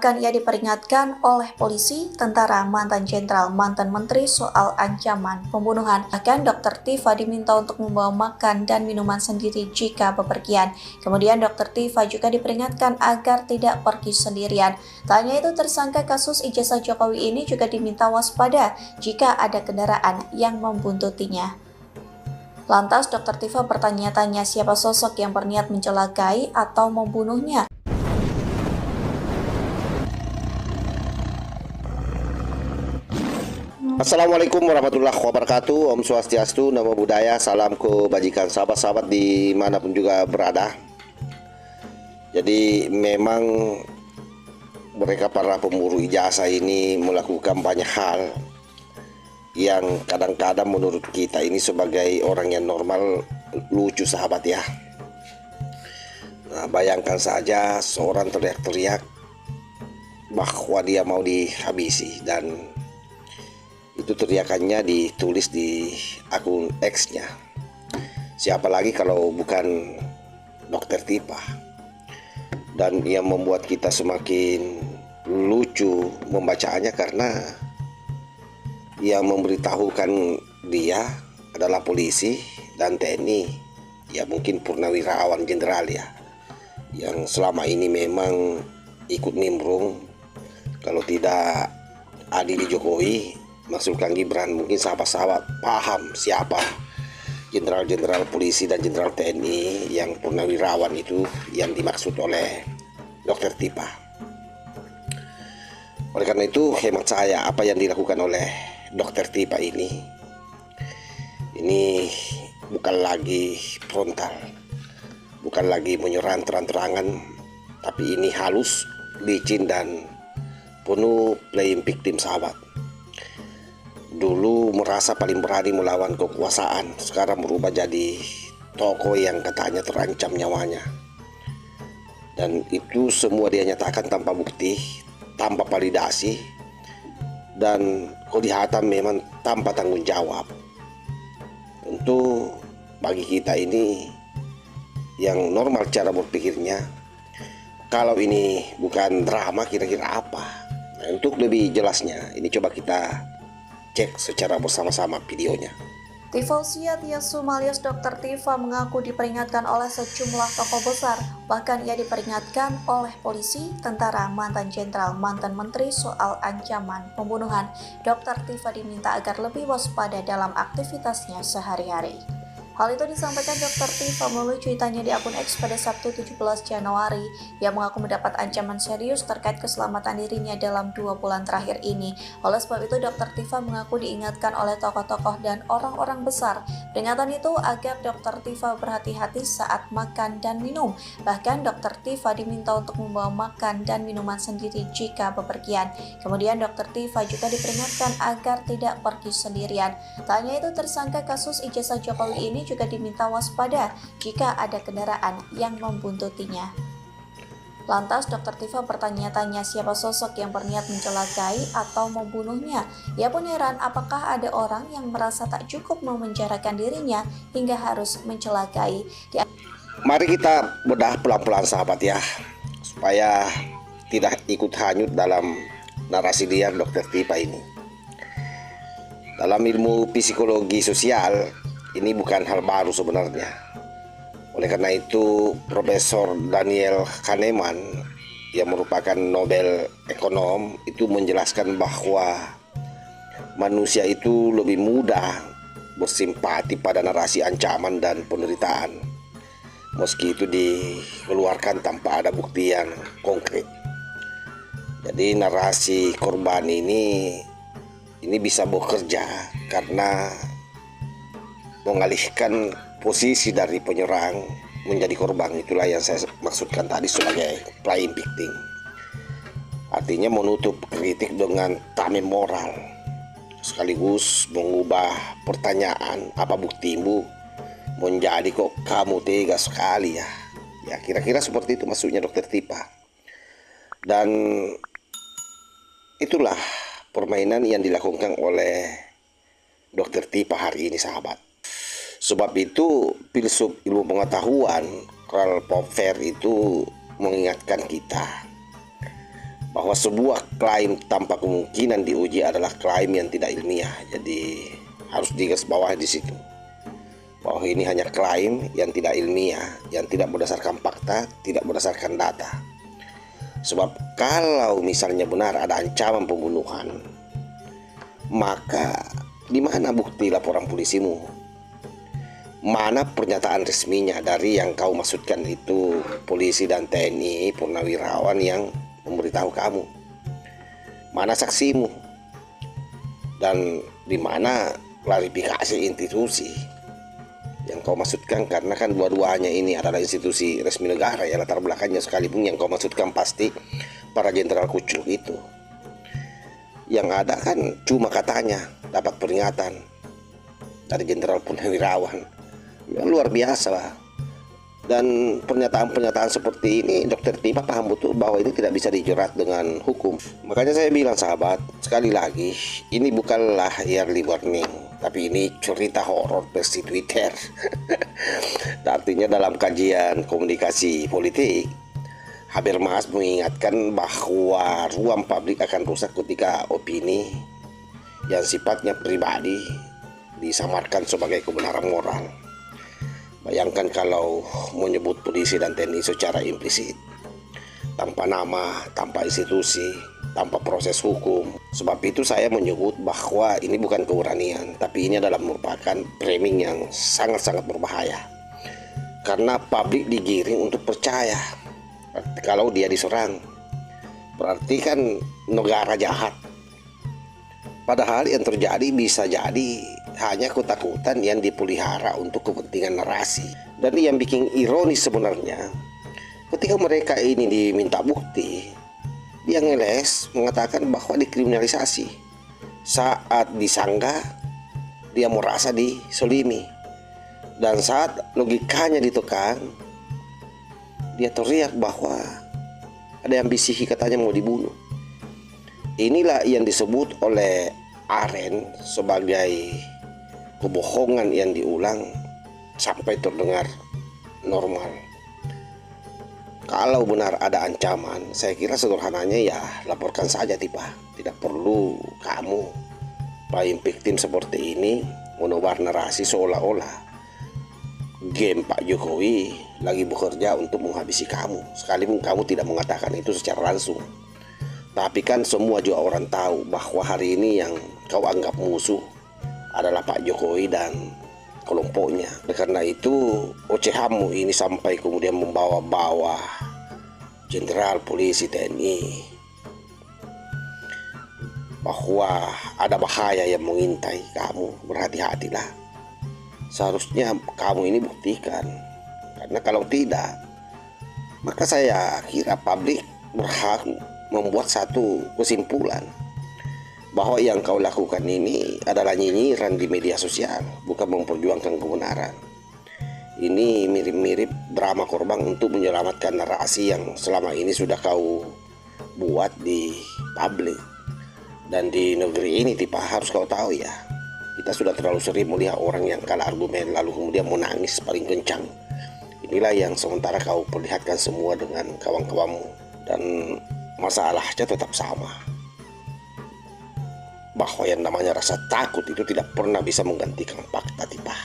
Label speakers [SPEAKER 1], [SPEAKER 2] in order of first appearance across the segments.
[SPEAKER 1] Bahkan ia diperingatkan oleh polisi, tentara, mantan jenderal, mantan menteri soal ancaman pembunuhan. Bahkan Dr. Tifa diminta untuk membawa makan dan minuman sendiri jika bepergian. Kemudian Dr. Tifa juga diperingatkan agar tidak pergi sendirian. Tak hanya itu, tersangka kasus ijazah Jokowi ini juga diminta waspada jika ada kendaraan yang membuntutinya. Lantas Dr. Tifa bertanya-tanya siapa sosok yang berniat mencelakai atau membunuhnya.
[SPEAKER 2] Assalamualaikum warahmatullahi wabarakatuh. Om Swastiastu, Namo Buddhaya, salam kebajikan sahabat-sahabat dimanapun juga berada. Jadi memang mereka para pemburu ijazah ini melakukan banyak hal yang kadang-kadang menurut kita ini sebagai orang yang normal lucu sahabat ya. Nah, bayangkan saja seorang teriak-teriak bahwa dia mau dihabisi dan itu teriakannya ditulis di akun X-nya. Siapa lagi kalau bukan Dr. Tifa. Dan yang membuat kita semakin lucu membacaannya karena yang memberitahukan dia adalah polisi dan TNI. Ya mungkin purnawirawan jenderal ya, yang selama ini memang ikut nimbrung kalau tidak Adi di Jokowi, maksud Kang Gibran. Mungkin sahabat-sahabat paham siapa jenderal-jenderal polisi dan jenderal TNI yang purnawirawan itu yang dimaksud oleh Dr. Tifa. Oleh karena itu hemat saya, apa yang dilakukan oleh Dr. Tifa ini bukan lagi frontal, bukan lagi menyerang terang-terangan, tapi ini halus, licin dan penuh playing victim sahabat. Dulu merasa paling berani melawan kekuasaan, sekarang berubah jadi tokoh yang katanya terancam nyawanya. Dan itu semua dia nyatakan tanpa bukti, tanpa validasi, dan kelihatan memang tanpa tanggung jawab. Tentu bagi kita ini yang normal cara berpikirnya, kalau ini bukan drama kira-kira apa? Nah, untuk lebih jelasnya ini coba kita cek secara bersama-sama videonya.
[SPEAKER 1] Tifausia Tiasu alias Dr. Tifa mengaku diperingatkan oleh sejumlah tokoh besar. Bahkan ia diperingatkan oleh polisi, tentara, mantan jenderal, mantan menteri soal ancaman pembunuhan. Dr. Tifa diminta agar lebih waspada dalam aktivitasnya sehari-hari. Hal itu disampaikan Dr. Tifa melalui cuitannya di akun X pada Sabtu 17 Januari. Ia mengaku mendapat ancaman serius terkait keselamatan dirinya dalam 2 bulan terakhir ini. Oleh sebab itu, Dr. Tifa mengaku diingatkan oleh tokoh-tokoh dan orang-orang besar. Peringatan itu agar Dr. Tifa berhati-hati saat makan dan minum. Bahkan Dr. Tifa diminta untuk membawa makan dan minuman sendiri jika bepergian. Kemudian Dr. Tifa juga diperingatkan agar tidak pergi sendirian. Tak hanya itu, tersangka kasus ijazah Jokowi ini juga diminta waspada jika ada kendaraan yang membuntutinya. Lantas Dr. Tifa bertanya-tanya siapa sosok yang berniat mencelakai atau membunuhnya. Ia pun heran apakah ada orang yang merasa tak cukup memenjarakan dirinya hingga harus mencelakai.
[SPEAKER 2] Mari kita bedah pelan-pelan sahabat ya, supaya tidak ikut hanyut dalam narasi liar Dr. Tifa ini. Dalam ilmu psikologi sosial, ini bukan hal baru sebenarnya. Oleh karena itu, Profesor Daniel Kahneman yang merupakan Nobel ekonom itu menjelaskan bahwa manusia itu lebih mudah bersimpati pada narasi ancaman dan penderitaan, meski itu dikeluarkan tanpa ada bukti yang konkret. Jadi narasi korban ini bisa bekerja karena mengalihkan posisi dari penyerang menjadi korban. Itulah yang saya maksudkan tadi sebagai playing victim. Artinya menutup kritik dengan tameng moral, sekaligus mengubah pertanyaan apa buktimu menjadi kok kamu tega sekali ya. Ya kira-kira seperti itu maksudnya Dr. Tifa. Dan itulah permainan yang dilakukan oleh Dr. Tifa hari ini sahabat. Sebab itu filsuf ilmu pengetahuan Karl Popper itu mengingatkan kita bahwa sebuah klaim tanpa kemungkinan diuji adalah klaim yang tidak ilmiah. Jadi harus digarisbawahi di situ bahwa ini hanya klaim yang tidak ilmiah, yang tidak berdasarkan fakta, tidak berdasarkan data. Sebab kalau misalnya benar ada ancaman pembunuhan, maka di mana bukti laporan polisimu? Mana pernyataan resminya dari yang kau maksudkan itu polisi dan TNI purnawirawan yang memberitahu kamu? Mana saksimu? Dan di mana klarifikasi institusi yang kau maksudkan? Karena kan dua-duanya ini adalah institusi resmi negara ya, latar belakangnya sekalipun yang kau maksudkan pasti para jenderal kucuk itu. Yang ada kan cuma katanya dapat peringatan dari jenderal purnawirawan. Ya, luar biasa lah. Dan pernyataan-pernyataan seperti ini Dokter Tifa paham betul bahwa ini tidak bisa dijerat dengan hukum. Makanya saya bilang sahabat, sekali lagi ini bukanlah early warning, tapi ini cerita horor versi Twitter. Artinya dalam kajian komunikasi politik, Habermas mengingatkan bahwa ruang publik akan rusak ketika opini yang sifatnya pribadi disamarkan sebagai kebenaran moral. Bayangkan kalau menyebut polisi dan TNI secara implisit, tanpa nama, tanpa institusi, tanpa proses hukum. Sebab itu saya menyebut bahwa ini bukan keberanian, tapi ini adalah merupakan framing yang sangat-sangat berbahaya. Karena publik digiring untuk percaya kalau dia diserang, berarti kan negara jahat. Padahal yang terjadi bisa jadi hanya ketakutan yang dipelihara untuk kepentingan narasi. Dan yang bikin ironis sebenarnya, ketika mereka ini diminta bukti, dia ngeles mengatakan bahwa dikriminalisasi. Saat disanggah, dia merasa disolimi. Dan saat logikanya ditekan, dia teriak bahwa ada yang bisihi katanya mau dibunuh. Inilah yang disebut oleh Arendt sebagai kebohongan yang diulang sampai terdengar normal. Kalau benar ada ancaman, saya kira sederhananya ya laporkan saja Tifa. Tidak perlu kamu playing victim seperti ini menebar narasi seolah-olah game Pak Jokowi lagi bekerja untuk menghabisi kamu, sekalipun kamu tidak mengatakan itu secara langsung. Tapi kan semua juga orang tahu bahwa hari ini yang kau anggap musuh adalah Pak Jokowi dan kelompoknya. Karena itu ocehanmu ini sampai kemudian membawa-bawa jenderal polisi TNI, bahwa ada bahaya yang mengintai kamu. Berhati-hatilah. Seharusnya kamu ini buktikan. Karena kalau tidak, maka saya kira publik berhak membuat satu kesimpulan bahwa yang kau lakukan ini adalah nyinyiran di media sosial, bukan memperjuangkan kebenaran. Ini mirip-mirip drama korban untuk menyelamatkan narasi yang selama ini sudah kau buat di publik. Dan di negeri ini Tifa, harus kau tahu ya, kita sudah terlalu sering melihat orang yang kalah argumen lalu kemudian menangis paling kencang. Inilah yang sementara kau perlihatkan semua dengan kawan-kawanmu. Dan masalahnya tetap sama, bahwa yang namanya rasa takut itu tidak pernah bisa menggantikan fakta Tifa.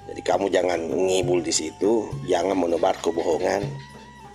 [SPEAKER 2] Jadi kamu jangan ngibul di situ, jangan menebar kebohongan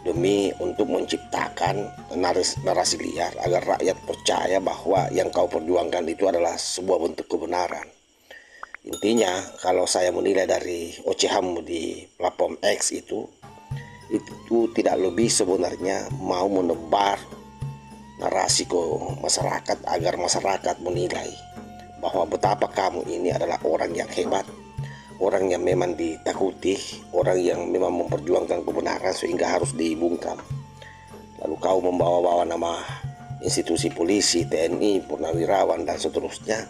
[SPEAKER 2] demi untuk menciptakan narasi liar agar rakyat percaya bahwa yang kau perjuangkan itu adalah sebuah bentuk kebenaran. Intinya kalau saya menilai dari ocehanmu di platform X itu tidak lebih sebenarnya mau menebar narasi ke masyarakat agar masyarakat menilai bahwa betapa kamu ini adalah orang yang hebat, orang yang memang ditakuti, orang yang memang memperjuangkan kebenaran sehingga harus dibungkam. Lalu kau membawa-bawa nama institusi polisi, TNI, purnawirawan dan seterusnya,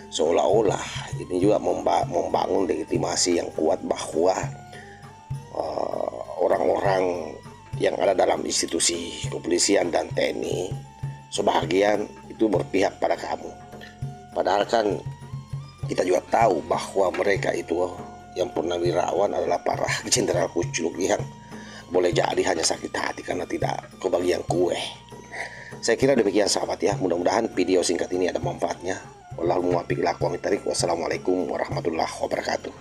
[SPEAKER 2] seolah-olah ini juga membangun legitimasi yang kuat bahwa orang-orang yang ada dalam institusi kepolisian dan TNI sebahagian itu berpihak pada kamu. Padahal kan kita juga tahu bahwa mereka itu yang purnawirawan adalah para jenderal kucluk yang boleh jadi hanya sakit hati karena tidak kebagian kue. Saya kira demikian sahabat ya, mudah-mudahan video singkat ini ada manfaatnya. Wassalamualaikum warahmatullahi wabarakatuh.